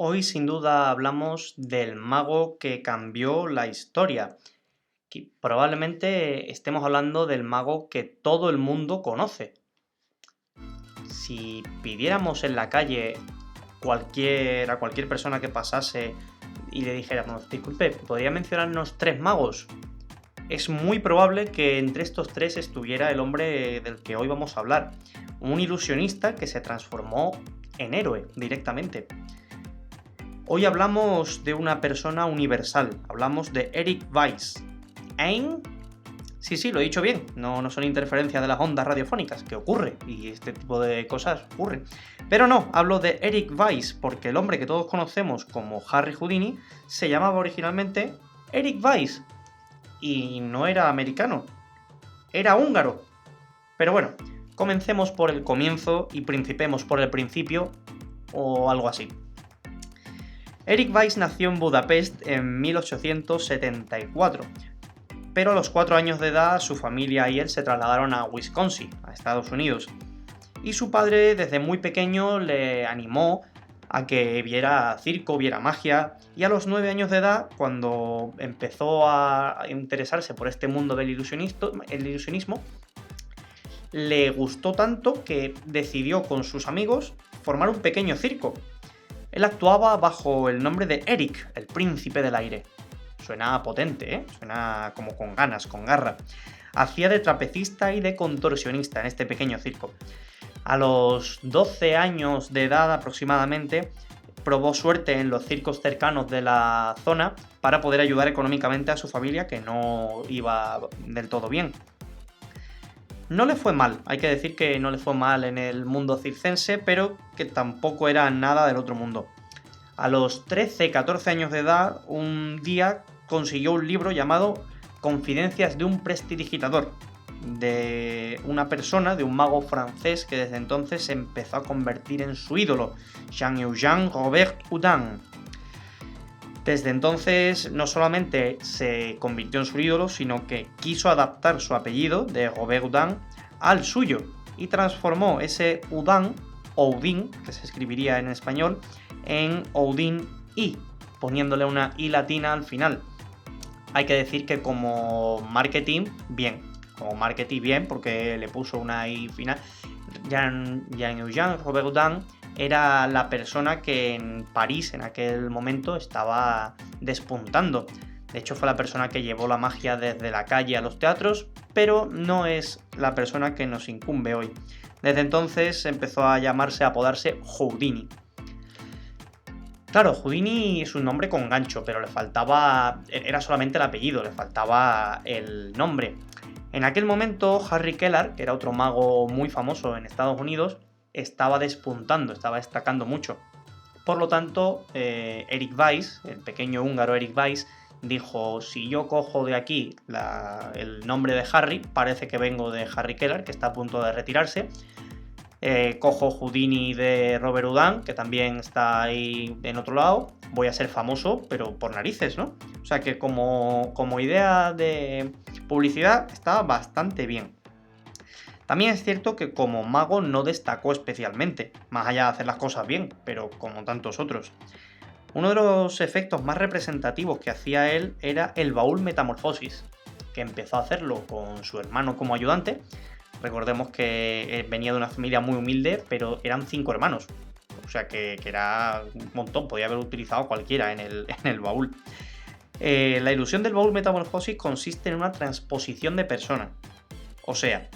Hoy sin duda hablamos del mago que cambió la historia. Probablemente estemos hablando del mago que todo el mundo conoce. Si pidiéramos en la calle a cualquier persona que pasase y le dijéramos, disculpe, ¿podría mencionarnos tres magos? Es muy probable que entre estos tres estuviera el hombre del que hoy vamos a hablar, un ilusionista que se transformó en héroe directamente. Hoy hablamos de una persona universal, hablamos de Eric Weiss. ¿Hein? Sí, lo he dicho bien, no son interferencias de las ondas radiofónicas, que ocurre, y este tipo de cosas ocurren. Pero no, hablo de Eric Weiss, porque el hombre que todos conocemos como Harry Houdini se llamaba originalmente Eric Weiss, y no era americano, era húngaro. Pero bueno, comencemos por el comienzo y principemos por el principio, o algo así. Eric Weiss nació en Budapest en 1874, pero a los 4 años de edad su familia y él se trasladaron a Wisconsin, a Estados Unidos, y su padre desde muy pequeño le animó a que viera circo, viera magia, y a los 9 años de edad, cuando empezó a interesarse por este mundo del ilusionismo, le gustó tanto que decidió con sus amigos formar un pequeño circo. Él actuaba bajo el nombre de Eric, el príncipe del aire. Suena potente, ¿eh? Suena como con ganas, con garra. Hacía de trapecista y de contorsionista en este pequeño circo. A los 12 años de edad aproximadamente, probó suerte en los circos cercanos de la zona para poder ayudar económicamente a su familia, que no iba del todo bien. No le fue mal, hay que decir que no le fue mal en el mundo circense, pero que tampoco era nada del otro mundo. A los 13-14 años de edad, un día consiguió un libro llamado Confidencias de un prestidigitador, de una persona, de un mago francés que desde entonces se empezó a convertir en su ídolo, Jean-Eugène Robert Houdin. Desde entonces no solamente se convirtió en su ídolo, sino que quiso adaptar su apellido de Robert Houdin al suyo y transformó ese Houdin, Houdin, que se escribiría en español, en Houdin I, poniéndole una I latina al final. Hay que decir que como marketing, bien, porque le puso una I final. Jean-Eugène Robert Houdin era la persona que en París en aquel momento estaba despuntando. De hecho, fue la persona que llevó la magia desde la calle a los teatros, pero no es la persona que nos incumbe hoy. Desde entonces empezó a apodarse Houdini. Claro, Houdini es un nombre con gancho, pero era solamente el apellido, le faltaba el nombre. En aquel momento, Harry Keller, que era otro mago muy famoso en Estados Unidos, estaba despuntando, estaba destacando mucho. Por lo tanto, Eric Weiss, el pequeño húngaro Eric Weiss, dijo, si yo cojo de aquí el nombre de Harry, parece que vengo de Harry Keller, que está a punto de retirarse. Cojo Houdini de Robert Houdin, que también está ahí en otro lado, voy a ser famoso, pero por narices, ¿no? O sea que como idea de publicidad está bastante bien. También es cierto que como mago no destacó especialmente, más allá de hacer las cosas bien, pero como tantos otros. Uno de los efectos más representativos que hacía él era el baúl metamorfosis, que empezó a hacerlo con su hermano como ayudante. Recordemos que venía de una familia muy humilde, pero eran 5 hermanos. O sea que era un montón, podía haber utilizado cualquiera en el baúl. La ilusión del baúl metamorfosis consiste en una transposición de persona. O sea,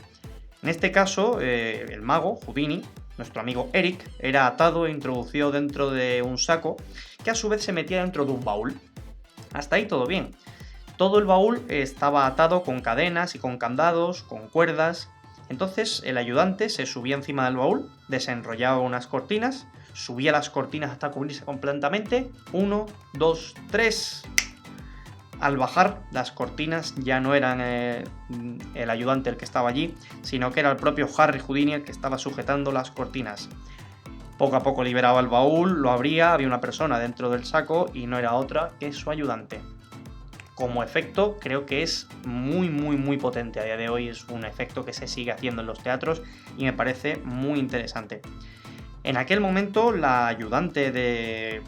en este caso, el mago, Houdini, nuestro amigo Eric, era atado e introducido dentro de un saco que a su vez se metía dentro de un baúl. Hasta ahí todo bien. Todo el baúl estaba atado con cadenas y con candados, con cuerdas. Entonces el ayudante se subía encima del baúl, desenrollaba unas cortinas, subía las cortinas hasta cubrirse completamente. 1, 2, 3. Al bajar, las cortinas ya no eran el ayudante el que estaba allí, sino que era el propio Harry Houdini el que estaba sujetando las cortinas. Poco a poco liberaba el baúl, lo abría, había una persona dentro del saco y no era otra que su ayudante. Como efecto, creo que es muy potente. A día de hoy es un efecto que se sigue haciendo en los teatros y me parece muy interesante. En aquel momento, la ayudante de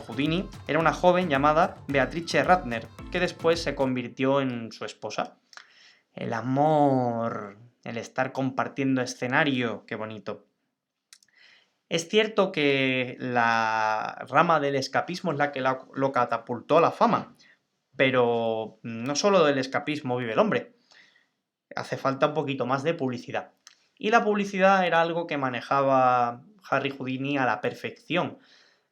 Houdini era una joven llamada Beatrice Ratner, que después se convirtió en su esposa. El amor, el estar compartiendo escenario, qué bonito. Es cierto que la rama del escapismo es la que lo catapultó a la fama, pero no solo del escapismo vive el hombre. Hace falta un poquito más de publicidad. Y la publicidad era algo que manejaba Harry Houdini a la perfección.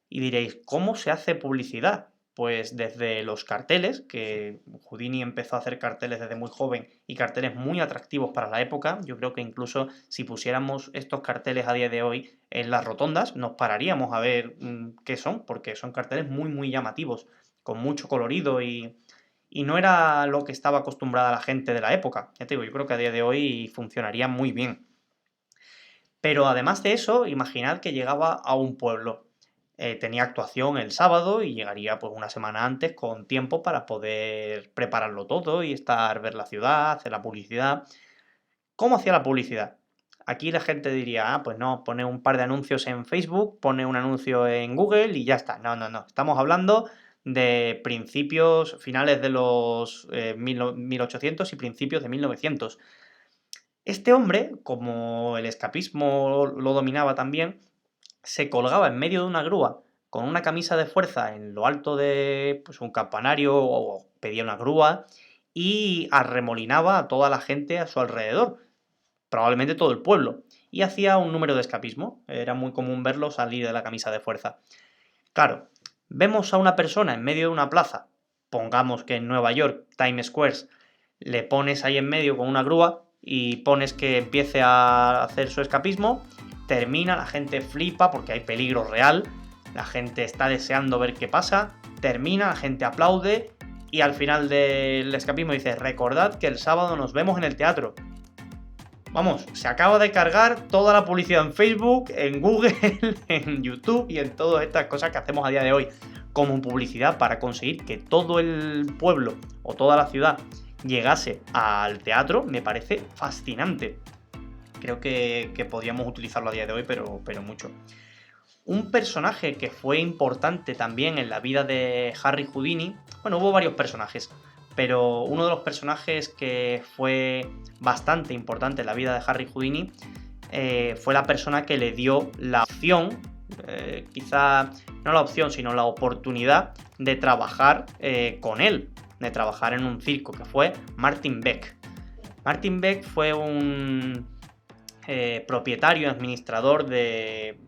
Y diréis, ¿cómo se hace publicidad? Pues desde los carteles, que Houdini empezó a hacer carteles desde muy joven y carteles muy atractivos para la época. Yo creo que incluso si pusiéramos estos carteles a día de hoy en las rotondas, nos pararíamos a ver qué son, porque son carteles muy, muy llamativos, con mucho colorido y no era lo que estaba acostumbrada la gente de la época. Ya te digo, yo creo que a día de hoy funcionaría muy bien. Pero además de eso, imaginad que llegaba a un pueblo. Tenía actuación el sábado y llegaría pues una semana antes con tiempo para poder prepararlo todo y ver la ciudad, hacer la publicidad. ¿Cómo hacía la publicidad? Aquí la gente diría, pues no, pone un par de anuncios en Facebook, pone un anuncio en Google y ya está. No, no, no. Estamos hablando de principios, finales de los 1800 y principios de 1900. Este hombre, como el escapismo lo dominaba también, se colgaba en medio de una grúa con una camisa de fuerza en lo alto de pues, un campanario o pedía una grúa y arremolinaba a toda la gente a su alrededor, probablemente todo el pueblo, y hacía un número de escapismo. Era muy común verlo salir de la camisa de fuerza. Claro, vemos a una persona en medio de una plaza, pongamos que en Nueva York, Times Square, le pones ahí en medio con una grúa y pones que empiece a hacer su escapismo, termina, la gente flipa porque hay peligro real, la gente está deseando ver qué pasa, termina, la gente aplaude y al final del escapismo dice, recordad que el sábado nos vemos en el teatro. Vamos, se acaba de cargar toda la publicidad en Facebook, en Google, en YouTube y en todas estas cosas que hacemos a día de hoy como publicidad para conseguir que todo el pueblo o toda la ciudad llegase al teatro. Me parece fascinante. Creo que podríamos utilizarlo a día de hoy, pero mucho. Un personaje que fue importante también en la vida de Harry Houdini, bueno, hubo varios personajes, pero uno de los personajes que fue bastante importante en la vida de Harry Houdini fue la persona que le dio la opción, quizá no la opción, sino la oportunidad de trabajar con él, de trabajar en un circo, que fue Martin Beck. Martin Beck fue un propietario y administrador de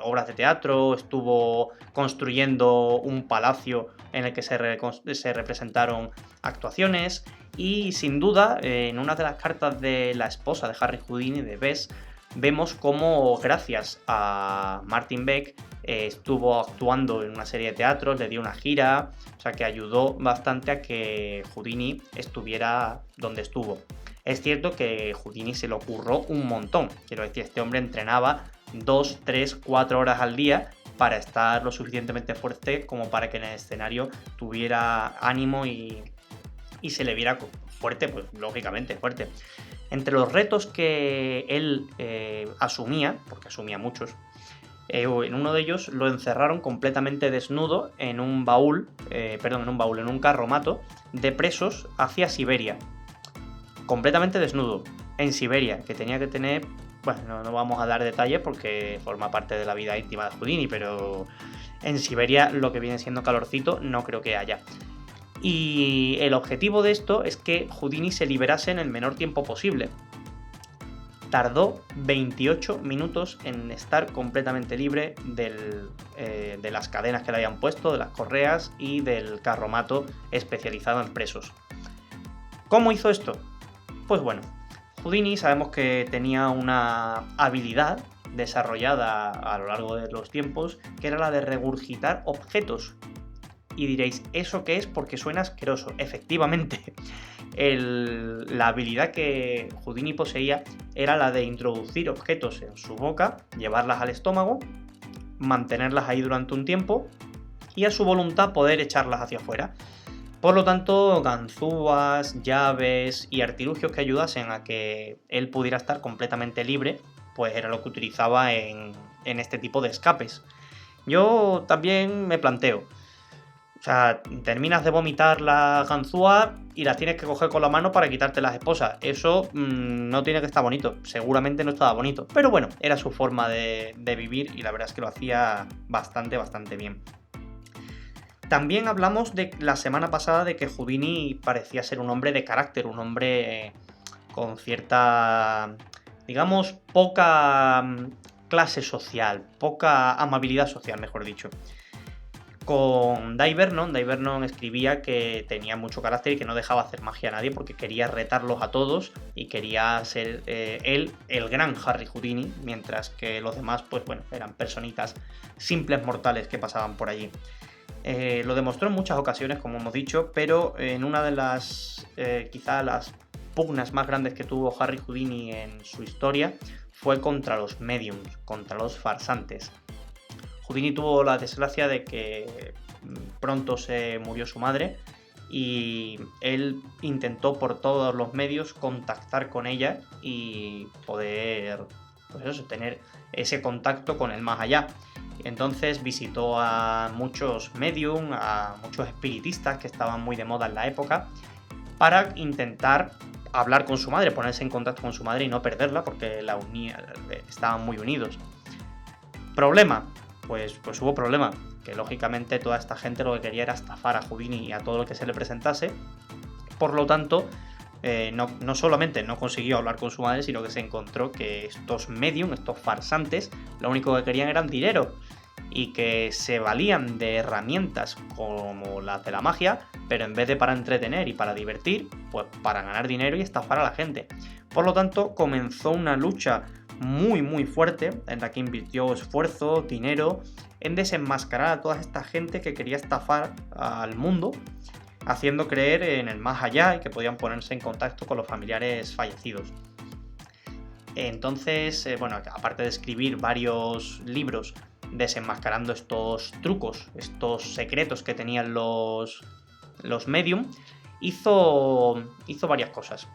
obras de teatro, estuvo construyendo un palacio en el que se representaron actuaciones y sin duda en una de las cartas de la esposa de Harry Houdini, de Bess, vemos cómo gracias a Martin Beck estuvo actuando en una serie de teatros, le dio una gira, o sea que ayudó bastante a que Houdini estuviera donde estuvo. Es cierto que Houdini se le ocurrió un montón, quiero decir, este hombre entrenaba 2, 3, 4 horas al día para estar lo suficientemente fuerte como para que en el escenario tuviera ánimo y se le viera fuerte, pues lógicamente fuerte. Entre los retos que él asumía, porque asumía muchos, en uno de ellos lo encerraron completamente desnudo en un en un carromato de presos hacia Siberia. Completamente desnudo, en Siberia, que tenía que tener, bueno, no vamos a dar detalles porque forma parte de la vida íntima de Houdini, pero en Siberia lo que viene siendo calorcito no creo que haya. Y el objetivo de esto es que Houdini se liberase en el menor tiempo posible. Tardó 28 minutos en estar completamente libre de las cadenas que le habían puesto, de las correas y del carromato especializado en presos. ¿Cómo hizo esto? Pues bueno, Houdini sabemos que tenía una habilidad desarrollada a lo largo de los tiempos, que era la de regurgitar objetos. Y diréis, ¿eso qué es? Porque suena asqueroso. Efectivamente, la habilidad que Houdini poseía era la de introducir objetos en su boca, llevarlas al estómago, mantenerlas ahí durante un tiempo y a su voluntad poder echarlas hacia afuera. Por lo tanto, ganzúas, llaves y artilugios que ayudasen a que él pudiera estar completamente libre, pues era lo que utilizaba en este tipo de escapes. Yo también me planteo. O sea, terminas de vomitar la ganzúa y las tienes que coger con la mano para quitarte las esposas. Eso no tiene que estar bonito. Seguramente no estaba bonito. Pero bueno, era su forma de vivir y la verdad es que lo hacía bastante, bastante bien. También hablamos de la semana pasada de que Houdini parecía ser un hombre de carácter, un hombre con cierta, digamos, poca clase social, poca amabilidad social, mejor dicho. Con Dai Vernon escribía que tenía mucho carácter y que no dejaba hacer magia a nadie porque quería retarlos a todos y quería ser él el gran Harry Houdini, mientras que los demás, pues bueno, eran personitas simples mortales que pasaban por allí. Lo demostró en muchas ocasiones, como hemos dicho, pero en una de las, quizá las pugnas más grandes que tuvo Harry Houdini en su historia fue contra los mediums, contra los farsantes. Houdini tuvo la desgracia de que pronto se murió su madre y él intentó por todos los medios contactar con ella y poder, pues eso, tener ese contacto con el más allá. Entonces visitó a muchos medium, a muchos espiritistas que estaban muy de moda en la época para intentar hablar con su madre, ponerse en contacto con su madre y no perderla porque estaban muy unidos. Problema. Pues hubo problema, que lógicamente toda esta gente lo que quería era estafar a Houdini y a todo lo que se le presentase. Por lo tanto, no solamente no consiguió hablar con su madre, sino que se encontró que estos medium, estos farsantes, lo único que querían era dinero y que se valían de herramientas como las de la magia, pero en vez de para entretener y para divertir, pues para ganar dinero y estafar a la gente. Por lo tanto, comenzó una lucha muy muy fuerte en la que invirtió esfuerzo, dinero en desenmascarar a toda esta gente que quería estafar al mundo, haciendo creer en el más allá y que podían ponerse en contacto con los familiares fallecidos. Entonces, bueno, aparte de escribir varios libros desenmascarando estos trucos, estos secretos que tenían los medium, hizo varias cosas.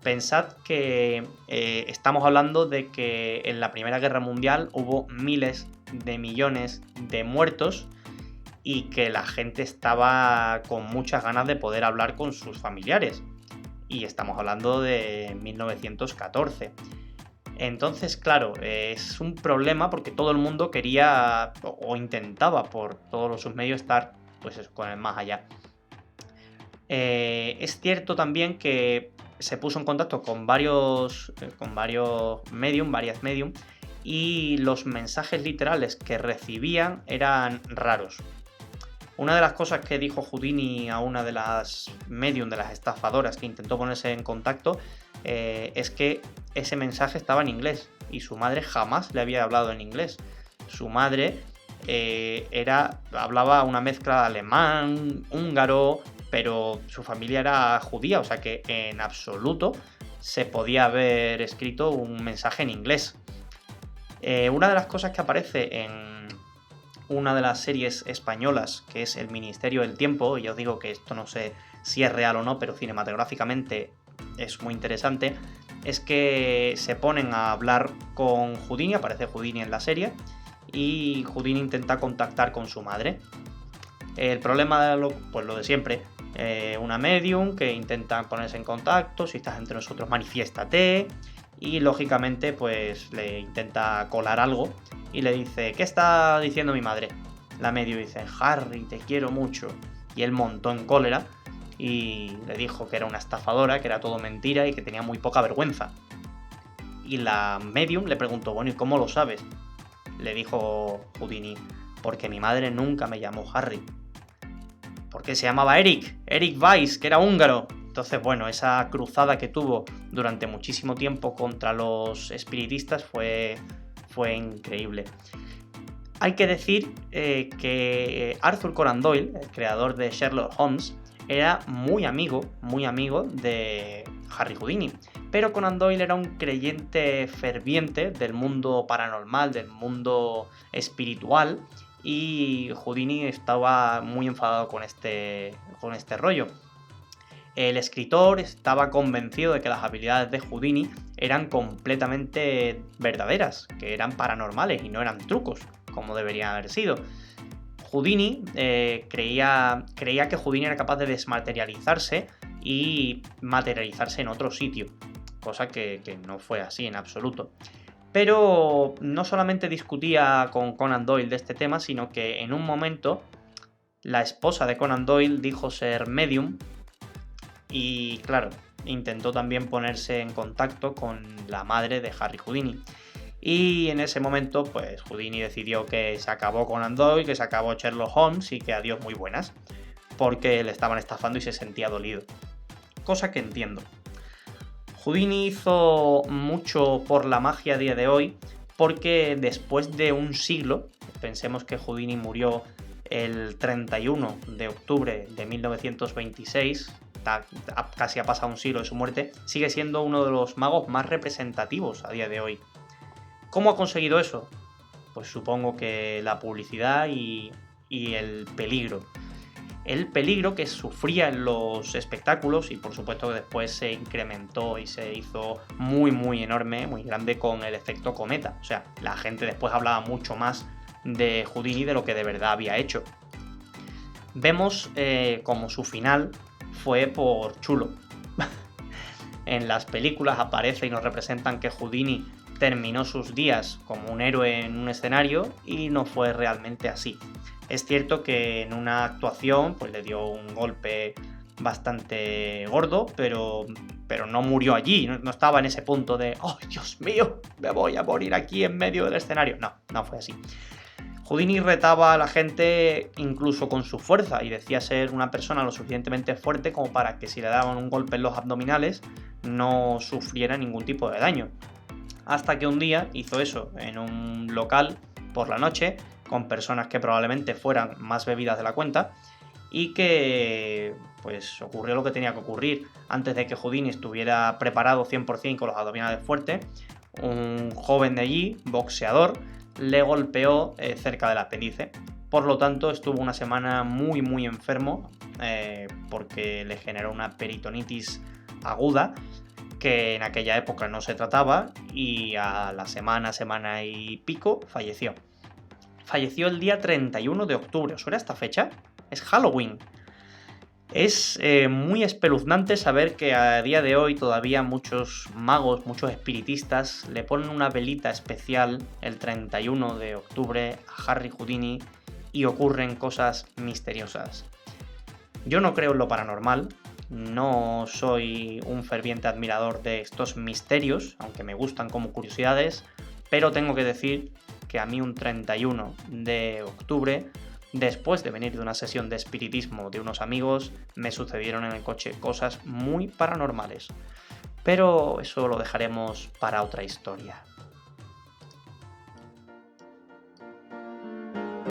Pensad que estamos hablando de que en la Primera Guerra Mundial hubo miles de millones de muertos y que la gente estaba con muchas ganas de poder hablar con sus familiares. Y estamos hablando de 1914. Entonces, claro, es un problema porque todo el mundo quería o intentaba por todos sus medios estar pues eso, con el más allá. Es cierto también que se puso en contacto con varios medium, varias medium, y los mensajes literales que recibían eran raros. Una de las cosas que dijo Houdini a una de las medium, de las estafadoras que intentó ponerse en contacto, es que ese mensaje estaba en inglés y su madre jamás le había hablado en inglés. Su madre hablaba una mezcla de alemán, húngaro, pero su familia era judía, o sea que en absoluto se podía haber escrito un mensaje en inglés. Una de las cosas que aparece en una de las series españolas, que es El Ministerio del Tiempo, y os digo que esto no sé si es real o no, pero cinematográficamente es muy interesante, es que se ponen a hablar con Houdini, aparece Houdini en la serie, y Houdini intenta contactar con su madre. El problema, pues lo de siempre, una medium que intenta ponerse en contacto, si estás entre nosotros manifiéstate, y lógicamente pues le intenta colar algo y le dice, ¿qué está diciendo mi madre? La medium dice, Harry, te quiero mucho, y él montó en cólera y le dijo que era una estafadora, que era todo mentira y que tenía muy poca vergüenza. Y la medium le preguntó, bueno, ¿y cómo lo sabes? Le dijo Houdini, porque mi madre nunca me llamó Harry. Porque se llamaba Eric Weiss, que era húngaro. Entonces, bueno, esa cruzada que tuvo durante muchísimo tiempo contra los espiritistas fue increíble. Hay que decir que Arthur Conan Doyle, el creador de Sherlock Holmes, era muy amigo de Harry Houdini. Pero Conan Doyle era un creyente ferviente del mundo paranormal, del mundo espiritual, y Houdini estaba muy enfadado con este rollo. El escritor estaba convencido de que las habilidades de Houdini eran completamente verdaderas, que eran paranormales y no eran trucos. como debería haber sido. Houdini creía que Houdini era capaz de desmaterializarse y materializarse en otro sitio, cosa que no fue así en absoluto. Pero no solamente discutía con Conan Doyle de este tema, sino que en un momento la esposa de Conan Doyle dijo ser medium y, claro, intentó también ponerse en contacto con la madre de Harry Houdini. Y en ese momento, pues Houdini decidió que se acabó Conan Doyle, que se acabó Sherlock Holmes y que adiós muy buenas, porque le estaban estafando y se sentía dolido. Cosa que entiendo. Houdini hizo mucho por la magia a día de hoy, porque después de un siglo, pensemos que Houdini murió el 31 de octubre de 1926, casi ha pasado un siglo de su muerte, sigue siendo uno de los magos más representativos a día de hoy. ¿Cómo ha conseguido eso? Pues supongo que la publicidad y el peligro. El peligro que sufría en los espectáculos y por supuesto que después se incrementó y se hizo muy enorme, muy grande con el efecto cometa. O sea, la gente después hablaba mucho más de Houdini de lo que de verdad había hecho. Vemos como su final fue por chulo. En las películas aparece y nos representan que Houdini terminó sus días como un héroe en un escenario y no fue realmente así. Es cierto que en una actuación pues le dio un golpe bastante gordo, pero no murió allí, no estaba en ese punto de ¡oh, Dios mío! Me voy a morir aquí en medio del escenario. No fue así. Houdini retaba a la gente incluso con su fuerza y decía ser una persona lo suficientemente fuerte como para que si le daban un golpe en los abdominales no sufriera ningún tipo de daño. Hasta que un día hizo eso en un local por la noche con personas que probablemente fueran más bebidas de la cuenta y que pues ocurrió lo que tenía que ocurrir. Antes de que Houdini estuviera preparado 100% con los abdominales fuertes, un joven de allí, boxeador, le golpeó cerca del apéndice. Por lo tanto, estuvo una semana muy enfermo porque le generó una peritonitis aguda que en aquella época no se trataba y a la semana y pico falleció. Falleció el día 31 de octubre. ¿Os suena esta fecha? Es Halloween. Es muy espeluznante saber que a día de hoy todavía muchos magos, muchos espiritistas le ponen una velita especial el 31 de octubre a Harry Houdini y ocurren cosas misteriosas. Yo no creo en lo paranormal, no soy un ferviente admirador de estos misterios, aunque me gustan como curiosidades, pero tengo que decir que a mí un 31 de octubre, después de venir de una sesión de espiritismo de unos amigos, me sucedieron en el coche cosas muy paranormales. Pero eso lo dejaremos para otra historia.